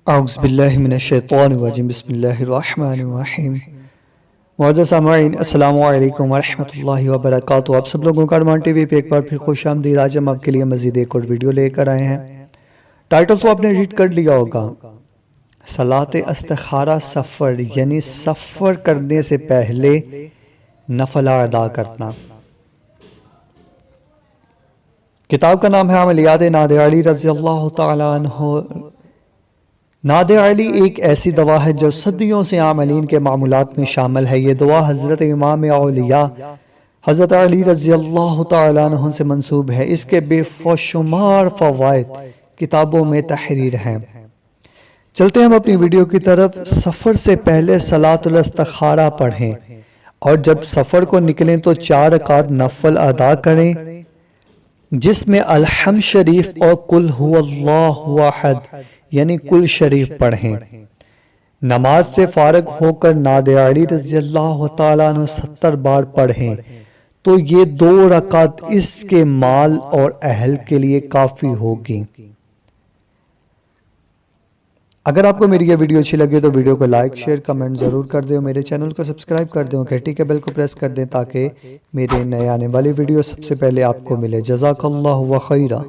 औज़ुबिल्लाहिमिनश्शैतानिर्रजीम बिस्मिल्लाहिर्रहमानिर्रहीम। मुअज़्ज़ज़ सामईन अस्सलामु अलैकुम वरहमतुल्लाहि वबरकातुहू। आप सब लोगों का अरमान टीवी पे एक बार फिर खुशामदीद। आज हम आपके लिए मज़ीद एक और वीडियो लेकर आए हैं। टाइटल तो आपने रीड कर लिया होगा, सलात इस्तिखारा सफ़र, यानी सफ़र करने से पहले नफला अदा करना। किताब का नाम है अमलियात नादे अली रज़ी अल्लाह तआला अन्हु। नादे अली एक ऐसी दवा है जो सदियों से आमलीन के मामूलात में शामिल है। ये दुआ हज़रत इमाम औलिया हज़रत अली रज़ी अल्लाह तआला अन्हु से मंसूब है। इसके बेशुमार फ़वाइद किताबों में तहरीर हैं। चलते हम अपनी वीडियो की तरफ। सफ़र से पहले सलातुल इस्तिखारा पढ़ें और जब सफ़र को निकलें तो 4 रकात नफल अदा करें, जिसमें अलहम्द शरीफ और कुल हुवल्लाहु अहद यानी कुल शरीफ पढ़ें। नमाज से फारग होकर नादे अली रज़ी अल्लाह तआला अन्हु 70 बार पढ़ें तो ये 2 रकात इसके माल और अहल के लिए काफ़ी होगी। अगर आपको मेरी ये वीडियो अच्छी लगे तो वीडियो को लाइक शेयर कमेंट ज़रूर कर दें। मेरे चैनल को सब्सक्राइब कर दें, घंटी के बेल को प्रेस कर दें ताकि मेरे नए आने वाली वीडियो सबसे पहले आपको मिले। जज़ाकल्लाहु व खैरा।